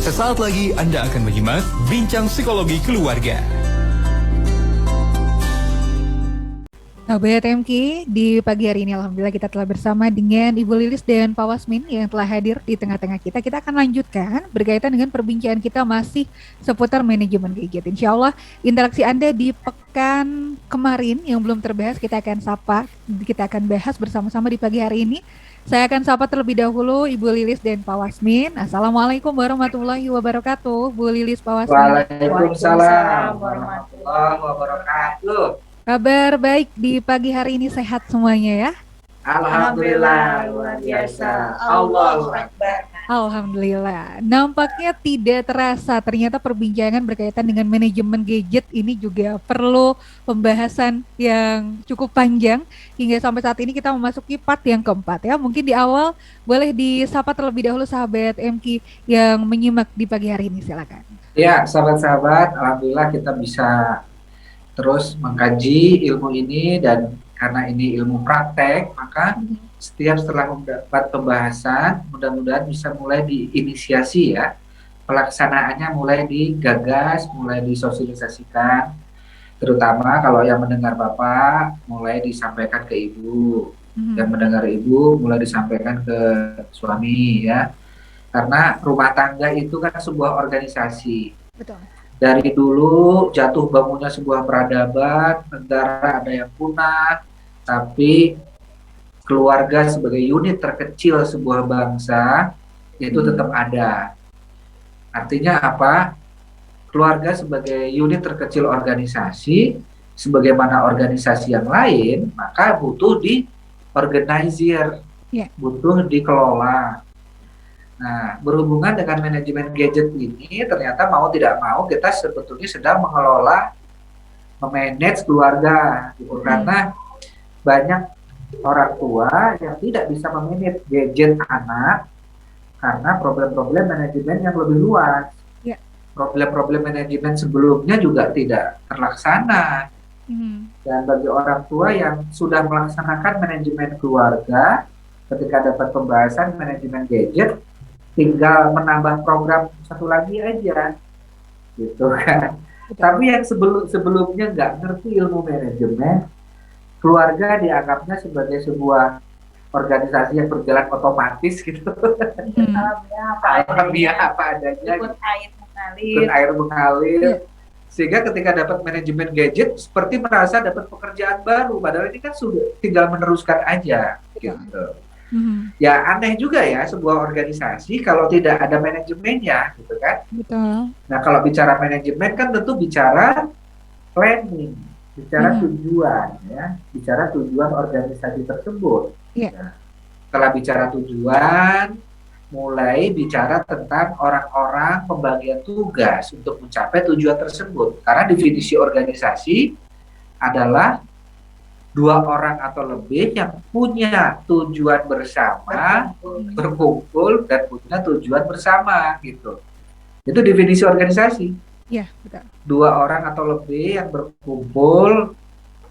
Sesaat lagi Anda akan menyimak Bincang Psikologi Keluarga. Sobat MK, di pagi hari ini Alhamdulillah kita telah bersama dengan Ibu Lilis dan Pak Wasmin yang telah hadir di tengah-tengah kita. Kita akan lanjutkan berkaitan dengan perbincangan kita masih seputar manajemen gadget. Insya Allah interaksi Anda di pekan kemarin yang belum terbahas kita akan bahas bersama-sama di pagi hari ini. Saya akan sapa terlebih dahulu Ibu Lilis dan Pak Wasmin. Assalamualaikum warahmatullahi wabarakatuh. Bu Lilis, Pak Wasmin. Waalaikumsalam warahmatullahi wabarakatuh. Kabar baik di pagi hari ini, sehat semuanya ya? Alhamdulillah, luar biasa. Allahu Akbar. Alhamdulillah. Nampaknya tidak terasa, ternyata perbincangan berkaitan dengan manajemen gadget ini juga perlu pembahasan yang cukup panjang. Hingga sampai saat ini kita memasuki part yang keempat ya. Mungkin di awal boleh disapa terlebih dahulu sahabat MK yang menyimak di pagi hari ini, silakan. Ya, sahabat-sahabat, alhamdulillah kita bisa terus mengkaji ilmu ini, dan karena ini ilmu praktek, maka setiap setelah mendapat pembahasan, mudah-mudahan bisa mulai diinisiasi ya, pelaksanaannya mulai digagas, mulai disosialisasikan, terutama kalau yang mendengar Bapak mulai disampaikan ke Ibu, yang mendengar Ibu mulai disampaikan ke suami ya, karena rumah tangga itu kan sebuah organisasi. Betul. Dari dulu jatuh bangunnya sebuah peradaban, negara ada yang punah, tapi keluarga sebagai unit terkecil sebuah bangsa itu tetap ada. Artinya apa? Keluarga sebagai unit terkecil organisasi, sebagaimana organisasi yang lain, maka butuh diorganisir, butuh dikelola. Nah, berhubungan dengan manajemen gadget ini, ternyata mau tidak mau kita sebetulnya sedang mengelola, memanage keluarga, gitu. Karena banyak orang tua yang tidak bisa memanage gadget anak karena problem-problem manajemen yang lebih luas. Problem-problem manajemen sebelumnya juga tidak terlaksana. Dan bagi orang tua yang sudah melaksanakan manajemen keluarga, ketika dapat pembahasan manajemen gadget, tinggal menambah program satu lagi aja, gitu kan. Tapi yang sebelumnya nggak ngerti ilmu manajemen, keluarga dianggapnya sebagai sebuah organisasi yang berjalan otomatis gitu. Alamiah apa adanya. Ikut air mengalir. Sehingga ketika dapat manajemen gadget, seperti merasa dapat pekerjaan baru, padahal ini kan sudah tinggal meneruskan aja, gitu. Ya aneh juga ya sebuah organisasi kalau tidak ada manajemennya, gitu kan. Betul. Nah kalau bicara manajemen kan tentu bicara planning, bicara tujuan ya, bicara tujuan organisasi tersebut. Nah, setelah bicara tujuan, mulai bicara tentang orang-orang, pembagian tugas untuk mencapai tujuan tersebut. Karena definisi organisasi adalah dua orang atau lebih yang punya tujuan bersama, berkumpul dan punya tujuan bersama, gitu. Itu definisi organisasi. Iya, betul. Dua orang atau lebih yang berkumpul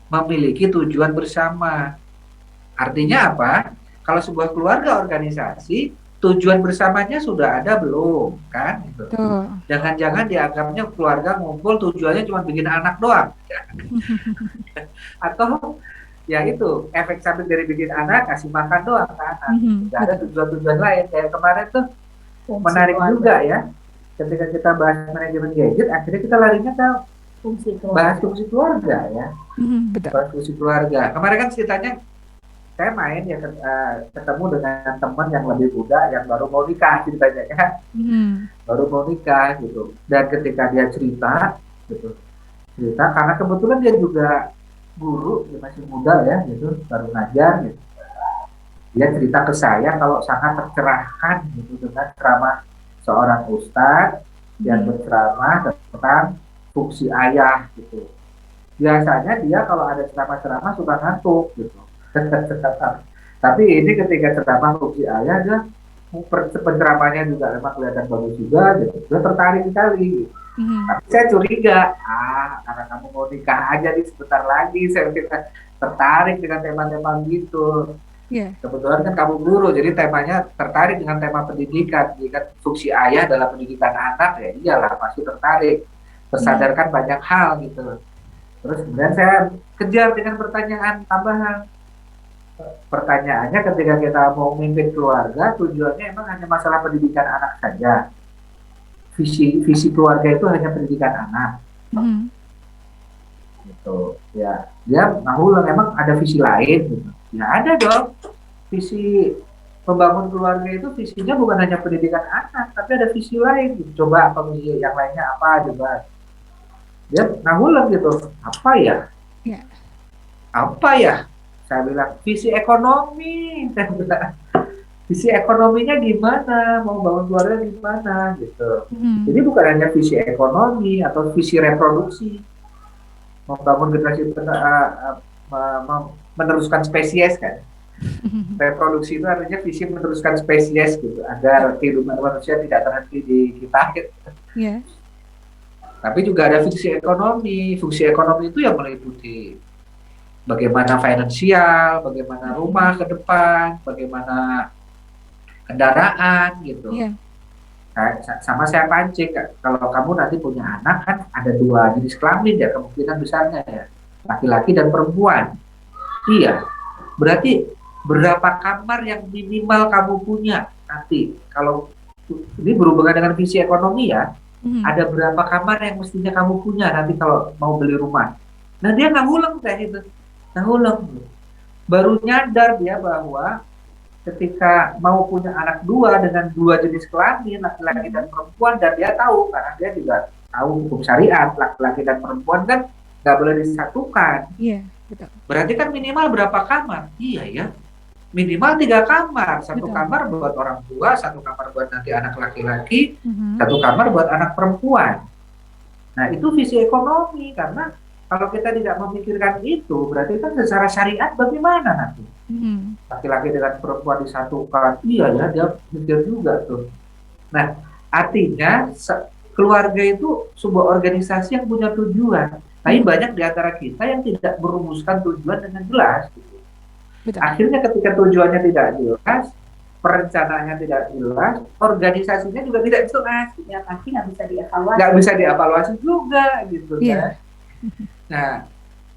memiliki tujuan bersama. Artinya apa? Kalau sebuah keluarga organisasi, tujuan bersamanya sudah ada belum, kan? Gitu. Jangan-jangan dianggapnya keluarga ngumpul tujuannya cuma bikin anak doang. Atau ya itu efek samping dari bikin anak, kasih makan doang kan, nggak ada tujuan-tujuan lain. Kayak kemarin tuh menarik juga ya, ketika kita bahas manajemen gadget, akhirnya kita larinya ke bahas fungsi keluarga ya. Bahas fungsi keluarga. Kemarin kan ceritanya saya main ya, ketemu dengan teman yang lebih muda yang baru mau nikah ceritanya kan, baru mau nikah gitu. Dan ketika dia cerita karena kebetulan dia juga guru, dia masih muda ya gitu, baru ngajar gitu. Dia cerita ke saya kalau sangat tercerahkan gitu dengan ceramah seorang ustadz yang berceramah tentang fungsi ayah gitu. Biasanya dia kalau ada ceramah-ceramah suka ngantuk gitu. Tapi ini ketika ceramah fungsi ayah, dia penceramahnya juga memang kelihatan bagus juga gitu. Dia tertarik sekali gitu. Tapi saya curiga, karena kamu mau nikah aja nih sebentar lagi, saya tertarik dengan tema-tema gitu. Iya. Kebetulan kan kamu guru, jadi temanya tertarik dengan tema pendidikan. Jadi kan fungsi ayah dalam pendidikan anak, ya iyalah pasti tertarik. Hmm. Tersadarkan banyak hal gitu. Terus kemudian saya kejar dengan pertanyaan tambahan. Pertanyaannya ketika kita mau memimpin keluarga, tujuannya emang hanya masalah pendidikan anak saja. Visi visi keluarga itu hanya pendidikan anak Hmm. gitu. Ya, dia ngahulang emang ada visi lain gitu. Ya ada dong. Visi membangun keluarga itu visinya bukan hanya pendidikan anak, tapi ada visi lain gitu. Coba visi yang lainnya apa coba. Dia ngahulang gitu. Apa ya? Ya. Apa ya? Saya bilang visi ekonomi. Saya bilang visi ekonominya gimana, mau bangun keluarga gimana gitu. Hmm. Jadi bukan hanya visi ekonomi atau visi reproduksi, membangun generasi meneruskan spesies kan. Reproduksi itu artinya visi meneruskan spesies gitu, agar kehidupan manusia tidak terhenti di kita gitu. Ya. Tapi juga ada fungsi ekonomi. Fungsi ekonomi itu yang meliputi bagaimana finansial, bagaimana rumah ke depan, bagaimana kendaraan gitu. Iya. Nah, sama saya pancing, kalau kamu nanti punya anak kan ada dua jenis kelamin ya kemungkinan besarnya ya, laki-laki dan perempuan. Iya, berarti berapa kamar yang minimal kamu punya nanti? Kalau ini berhubungan dengan visi ekonomi ya, Hmm. ada berapa kamar yang mestinya kamu punya nanti kalau mau beli rumah. Nah dia nggak ngulang kayak gitu, nggak ngulang. Baru nyadar dia bahwa ketika mau punya anak dua dengan dua jenis kelamin, laki-laki dan perempuan, dan dia tahu karena dia juga tahu hukum syariat, laki-laki dan perempuan kan nggak boleh disatukan. Iya, betul. Berarti kan minimal berapa kamar? Iya ya, minimal 3 kamar. Satu Betul. kamar buat orang tua, satu kamar buat nanti anak laki-laki, Mhm. satu kamar buat anak perempuan. Nah itu visi ekonomi, karena kalau kita tidak memikirkan itu, berarti kan secara syariat bagaimana nanti? Mhm. Laki-laki dengan perempuan disatukan, iya ya, dia mikir juga tuh. Nah, artinya keluarga itu sebuah organisasi yang punya tujuan. Tapi banyak di antara kita yang tidak merumuskan tujuan dengan jelas. Gitu. Betul. Akhirnya ketika tujuannya tidak jelas, perencanaannya tidak jelas, organisasinya juga tidak jelas. Ya pasti nggak bisa dievaluasi. Nggak bisa dievaluasi juga, gitu Iya. kan. Nah,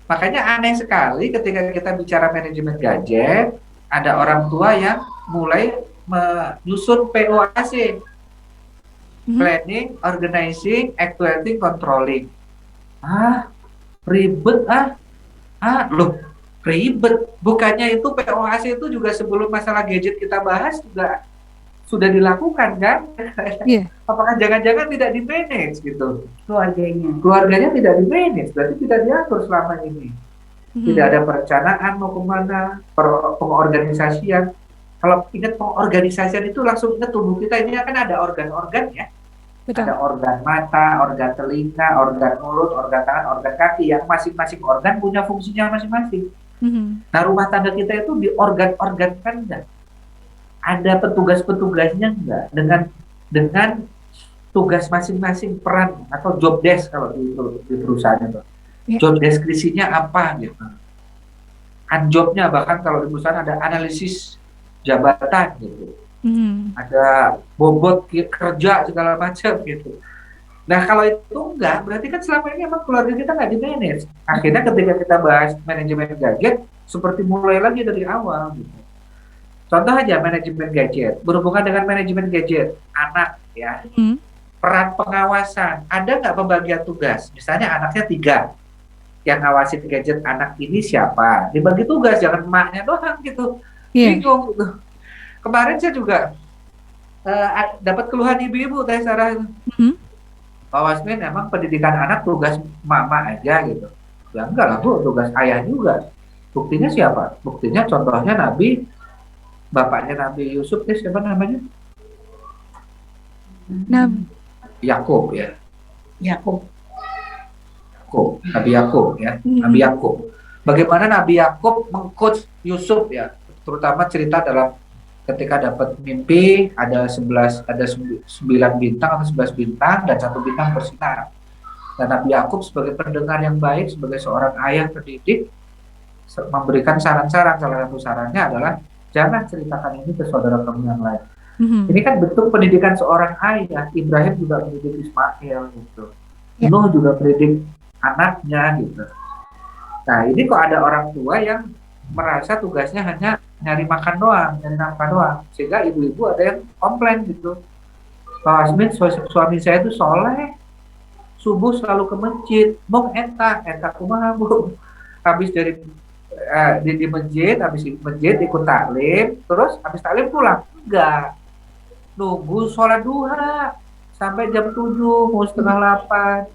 makanya aneh sekali ketika kita bicara manajemen gadget, ada orang tua yang mulai menyusun POAC, Mhm. planning, organizing, actuating, controlling. Ah, ribet loh, ribet. Bukannya itu POAC itu juga sebelum masalah gadget kita bahas juga sudah dilakukan kan? Iya. Apakah jangan-jangan tidak di-manage gitu? Keluarganya Tidak di-manage, berarti tidak diatur selama ini. Mhm. Tidak ada perencanaan mau kemana, pengorganisasian. Kalau ingat pengorganisasian itu langsung ingat tubuh kita ini kan ada organ-organ ya. Betul. Ada organ mata, organ telinga, organ mulut, organ tangan, organ kaki, yang masing-masing organ punya fungsinya masing-masing. Mhm. Nah rumah tangga kita itu di organ-organ kan enggak. Ada petugas-petugasnya enggak, dengan tugas masing-masing, peran atau job desk kalau di perusahaan itu. Ya. Job deskripsinya apa gitu. Unjobnya bahkan kalau di perusahaan ada analisis jabatan gitu. Mhm. Ada bobot kerja segala macam gitu. Nah kalau itu enggak, berarti kan selama ini emang keluarga kita nggak di-manage. Akhirnya ketika kita bahas manajemen gadget, seperti mulai lagi dari awal gitu. Contoh aja manajemen gadget, berhubungan dengan manajemen gadget, anak ya, Mhm. peran pengawasan, ada nggak pembagian tugas? Misalnya anaknya 3, yang ngawasin gadget anak ini siapa? Dibagi tugas, jangan emaknya doang gitu, Iya. bingung gitu. Kemarin saya juga dapat keluhan ibu-ibu, Teh Sarah, Mhm. Pak Wasmin, emang pendidikan anak tugas mama aja gitu. Ya enggak lah Bu, tugas ayah juga. Buktinya siapa? Buktinya contohnya Nabi, bapaknya Nabi Yusuf, siapa namanya? Nah, Yakub ya. Yakub. Nabi Yakub ya. Mhm. Nabi Yakub. Bagaimana Nabi Yakub mengcoach Yusuf ya, terutama cerita dalam ketika dapat mimpi ada 9 bintang atau 11 bintang dan 1 bintang bersinar. Dan Nabi Yakub sebagai pendengar yang baik, sebagai seorang ayah pendidik, memberikan saran-saran. Salah satu sarannya adalah jangan ceritakan ini ke saudara kamu yang lain. Mhm. Ini kan bentuk pendidikan seorang ayah. Ibrahim juga mendidik Ismail gitu. Ya. Nuh juga mendidik anaknya gitu. Nah ini kok ada orang tua yang merasa tugasnya hanya nyari makan doang, nyari nafkah doang, sehingga ibu-ibu ada yang komplain gitu. Pak Asmin, suami saya itu soleh, subuh selalu ke masjid, mau entah kumaha bu. Habis dari di masjid, habis masjid ikut taklim, terus habis taklim pulang. Enggak, nunggu sholat duha sampai jam 7, mau setengah 8.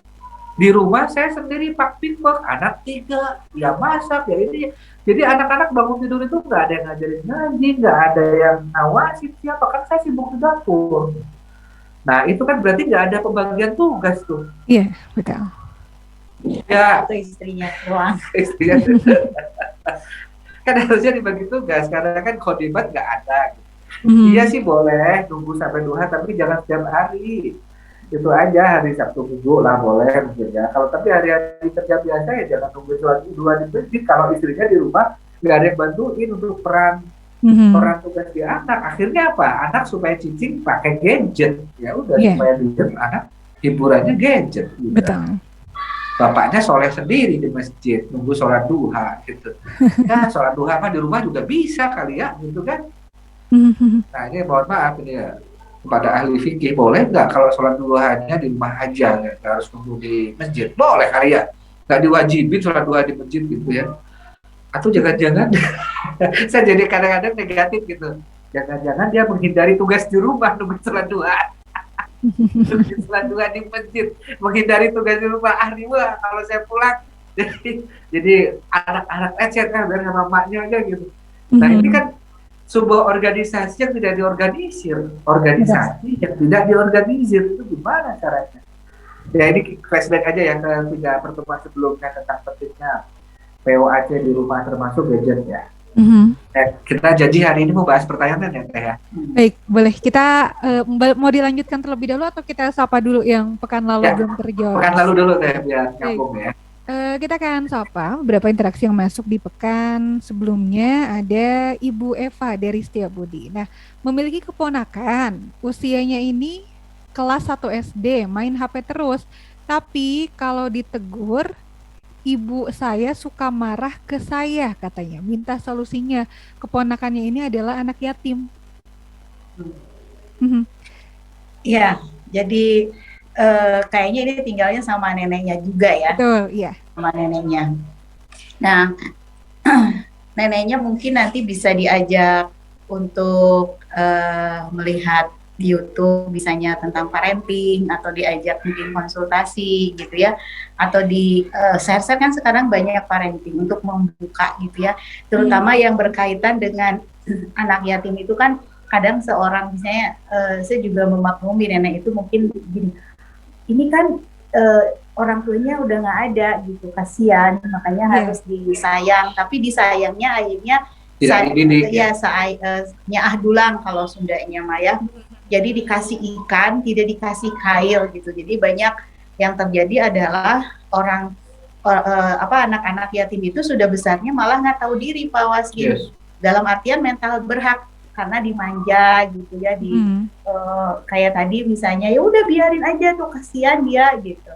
Di rumah saya sendiri Pak Pinbok, anak 3, ya masak, ya ini. Jadi anak-anak bangun tidur itu nggak ada yang ngajarin ngaji, nggak ada yang ngawasin siapa, kan saya sibuk di dapur. Nah itu kan berarti nggak ada pembagian tugas tuh. Iya, betul. Ya, Itu istrinya doang. istrinya kan harusnya dibagi tugas, karena kan khodimat nggak ada. Mhm. Iya sih boleh nunggu sampai duha, tapi jangan setiap hari. Itu aja, hari Sabtu Minggu lah boleh mungkin ya. Kalau tapi hari-hari kerja biasa ya jangan nunggu sholat duha di masjid. Kalau istrinya di rumah nggak ada yang bantuin untuk peran tugas di anak. Akhirnya apa? Anak supaya cicing pakai gadget. Ya udah Iya. supaya diem anak hiburannya gadget. Gitu. Betul. Bapaknya soleh sendiri di masjid nunggu sholat duha gitu. Ya sholat duha mah di rumah juga bisa kali ya gitu kan. Nah ini mohon maaf ini ya, kepada ahli fikih, boleh nggak kalau sholat duhanya di rumah aja, nggak harus nunggu di masjid? Boleh kali ya, nggak diwajibin sholat duha di masjid gitu ya. Atau jangan-jangan saya jadi kadang-kadang negatif gitu, jangan-jangan dia menghindari tugas di rumah nunggu sholat duha. Sholat duha di masjid, menghindari tugas di rumah. Wah kalau saya pulang jadi anak-anak ecet kan dari sama maknya aja gitu. Nah ini kan sebuah organisasi yang tidak diorganisir, organisasi yang tidak diorganisir, itu gimana caranya? Ya ini flashback aja ya ke 3 pertemuan sebelumnya tentang pentingnya POAC di rumah termasuk gadget ya. Kita janji hari ini mau bahas pertanyaan ya Teh ya. Baik, boleh kita mau dilanjutkan terlebih dahulu atau kita sapa dulu yang pekan lalu belum terjawab? Pekan lalu dulu Teh biar nyambung ya. Kita akan sapa beberapa interaksi yang masuk di pekan sebelumnya. Ada Ibu Eva dari Setiabudi. Nah, memiliki keponakan, usianya ini kelas 1 SD, main HP terus. Tapi kalau ditegur, ibu saya suka marah ke saya katanya. Minta solusinya. Keponakannya ini adalah anak yatim. Iya, jadi kayaknya ini tinggalnya sama neneknya juga ya. Betul, iya. Sama neneknya. Nah, neneknya mungkin nanti bisa diajak untuk melihat di YouTube misalnya tentang parenting, atau diajak mungkin konsultasi gitu ya, atau di share-share kan sekarang banyak parenting untuk membuka gitu ya, terutama yang berkaitan dengan anak yatim itu kan kadang seorang misalnya saya juga memaklumi nenek itu mungkin gini, ini kan orang tuanya udah nggak ada gitu, kasihan, makanya harus disayang, tapi disayangnya akhirnya nyaah dulang kalau Sundanya Maya. Jadi dikasih ikan, tidak dikasih kail gitu. Jadi banyak yang terjadi adalah anak-anak yatim itu sudah besarnya malah nggak tahu diri Pak Wasli. Yes. Dalam artian mental berhak karena dimanja gitu ya, kayak tadi misalnya ya udah biarin aja tuh, kasihan dia gitu.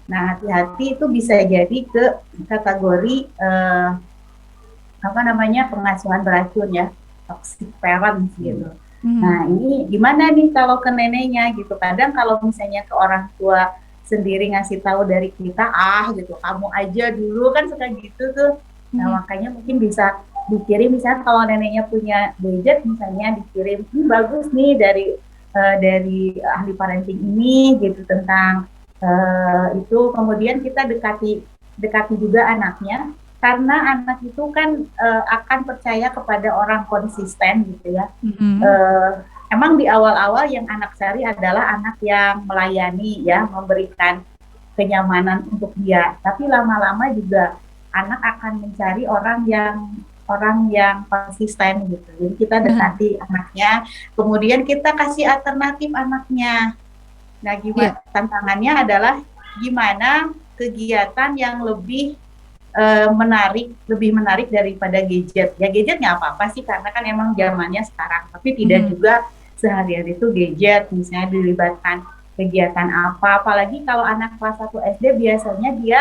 Nah hati-hati itu bisa jadi ke kategori pengasuhan beracun ya, toxic parents gitu. Nah ini gimana nih kalau ke neneknya gitu. Kadang kalau misalnya ke orang tua sendiri ngasih tahu dari kita, gitu, kamu aja dulu kan suka gitu tuh. Nah makanya mungkin bisa dikirim, misalnya kalau neneknya punya gadget misalnya dikirim, ini bagus nih dari ahli parenting ini gitu tentang itu. Kemudian kita dekati juga anaknya, karena anak itu kan akan percaya kepada orang konsisten gitu ya. Emang di awal-awal yang anak cari adalah anak yang melayani ya, memberikan kenyamanan untuk dia. Tapi lama-lama juga anak akan mencari orang yang konsisten gitu. Jadi kita dekati anaknya, kemudian kita kasih alternatif anaknya. Nah, gimana tantangannya adalah gimana kegiatan yang lebih lebih menarik daripada gadget. Ya gadget nggak apa-apa sih karena kan emang zamannya sekarang, tapi tidak juga sehari-hari itu gadget misalnya dilibatkan kegiatan apa, apalagi kalau anak kelas 1 SD biasanya dia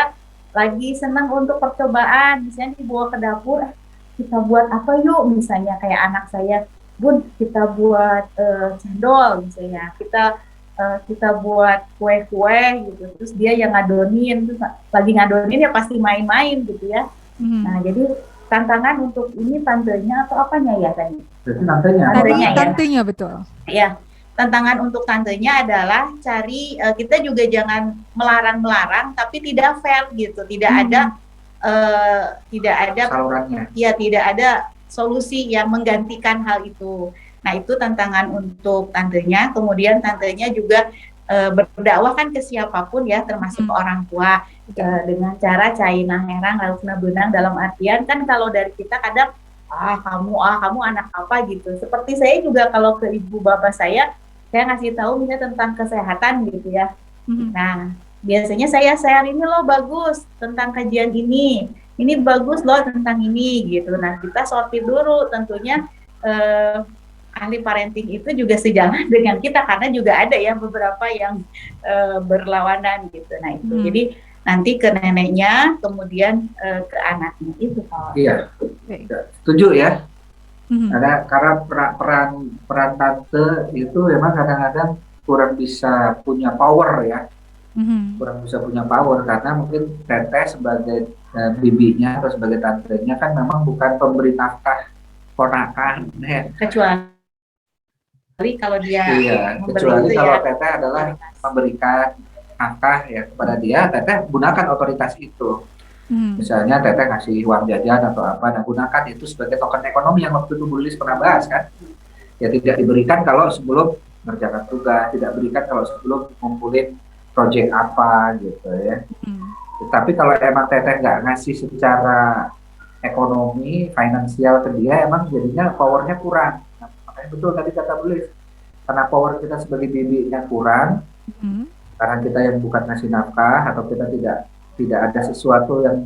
lagi senang untuk percobaan, misalnya dibawa ke dapur, kita buat apa yuk, misalnya kayak anak saya, Bun, kita buat cendol misalnya, kita buat kue-kue gitu, terus dia yang ngadonin, terus lagi ngadonin ya pasti main-main gitu ya. Nah jadi tantangan untuk ini tantenya atau apanya ya tadi? Jadi tantenya. Tantenya betul. Ya, tantangan untuk tantenya adalah cari kita juga jangan melarang-melarang, tapi tidak fair gitu, tidak ada salurannya. Ya tidak ada solusi yang menggantikan hal itu. Nah itu tantangan untuk tantenya. Kemudian tantenya juga berdakwah kan ke siapapun ya, termasuk ke orang tua dengan cara caina herang laukna benang, dalam artian kan kalau dari kita kadang kamu anak apa gitu. Seperti saya juga kalau ke ibu bapak saya ngasih tahu misalnya tentang kesehatan gitu ya. Nah biasanya saya share ini loh bagus tentang kajian ini bagus loh tentang ini gitu. Nah kita sortir dulu tentunya. Ahli parenting itu juga sejalan dengan kita karena juga ada ya beberapa yang berlawanan gitu. Nah itu jadi nanti ke neneknya kemudian ke anaknya itu kalau. Iya, setuju ya. Karena peran tante itu memang kadang-kadang kurang bisa punya power ya, kurang bisa punya power karena mungkin teteh sebagai bibinya atau sebagai tantenya kan memang bukan pemberi nafkah ponakan ya. Kecuali kalau dia kecuali kalau teteh adalah memberikan nafkah ya kepada dia, teteh gunakan otoritas itu. Misalnya teteh ngasih uang jajan atau apa, nah gunakan itu sebagai token ekonomi yang waktu itu Bu Lilis pernah bahas kan. Ya tidak diberikan kalau sebelum mengerjakan tugas, tidak berikan kalau sebelum ngumpulin proyek apa gitu ya. Tapi kalau emang teteh nggak ngasih secara ekonomi, finansial ke dia, emang jadinya powernya kurang. Betul tadi kata Bu Lilis, karena power kita sebagai bibinya kurang, karena kita yang bukan ngasih nafkah atau kita tidak ada sesuatu yang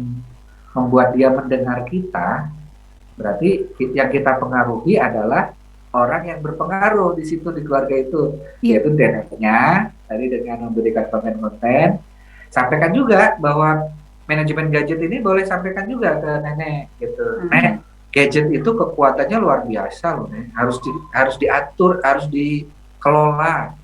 membuat dia mendengar kita, berarti yang kita pengaruhi adalah orang yang berpengaruh di situ di keluarga itu, yaitu neneknya. Tadi dengan memberikan konten-konten, sampaikan juga bahwa manajemen gadget ini boleh sampaikan juga ke nenek gitu. Gadget itu kekuatannya luar biasa loh, nih. Harus diatur, harus dikelola.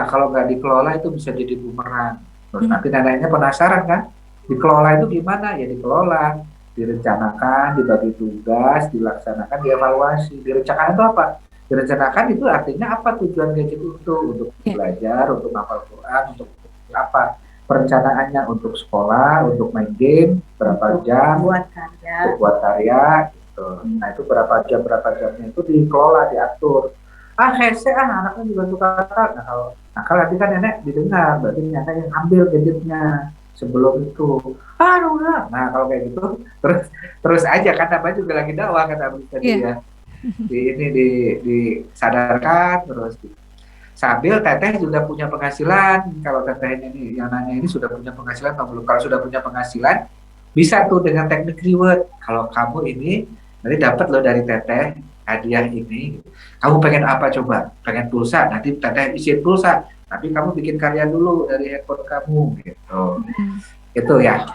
Kalau nggak dikelola itu bisa jadi bumerang. Terus nanti neneknya penasaran kan, dikelola itu gimana? Ya dikelola, direncanakan, dibagi tugas, dilaksanakan, dievaluasi. Direncanakan itu apa? Direncanakan itu artinya apa tujuan gadget itu? Untuk belajar, untuk hafal Quran, untuk apa? Perencanaannya untuk sekolah, untuk main game, berapa jam, untuk buat karya, gitu. Nah itu berapa jamnya itu dikelola, diatur. Hese anaknya juga suka nakal. Nakal nanti kan nenek didengar, berarti nenek yang ambil gadgetnya sebelum itu. Udah. Nah kalau kayak gitu, terus aja kan namanya juga lagi dakwah kata tadi ya. Disadarkan terus. Sambil teteh juga punya penghasilan. Kalau teteh ini yang nanya ini sudah punya penghasilan atau belum? Kalau sudah punya penghasilan, bisa tuh dengan teknik reward. Kalau kamu ini nanti dapat loh dari teteh hadiah ini. Kamu pengen apa coba? Pengen pulsa? Nanti teteh isiin pulsa. Tapi kamu bikin karya dulu dari handphone kamu gitu. Itu ya.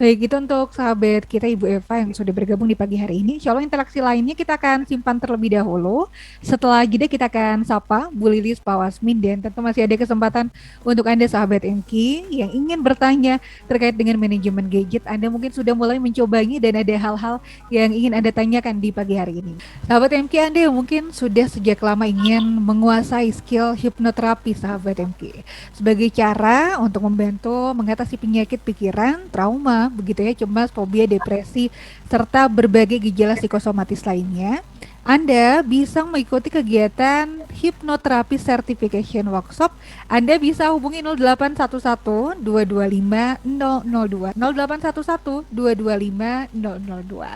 Baik, itu untuk sahabat kita Ibu Eva yang sudah bergabung di pagi hari ini. Insya Allah interaksi lainnya kita akan simpan terlebih dahulu. Setelah jeda kita akan sapa Bu Lilis, Pak Wasmin, dan tentu masih ada kesempatan untuk Anda sahabat MK yang ingin bertanya terkait dengan manajemen gadget. Anda mungkin sudah mulai mencobanya dan ada hal-hal yang ingin Anda tanyakan di pagi hari ini. Sahabat MK, Anda yang mungkin sudah sejak lama ingin menguasai skill hipnoterapi sahabat MK sebagai cara untuk membantu mengatasi penyakit pikiran, trauma, begitu ya, cemas, fobia, depresi, serta berbagai gejala psikosomatis lainnya, Anda bisa mengikuti kegiatan hipnoterapi certification workshop. Anda bisa hubungi 0811 225 002 0811 225 002.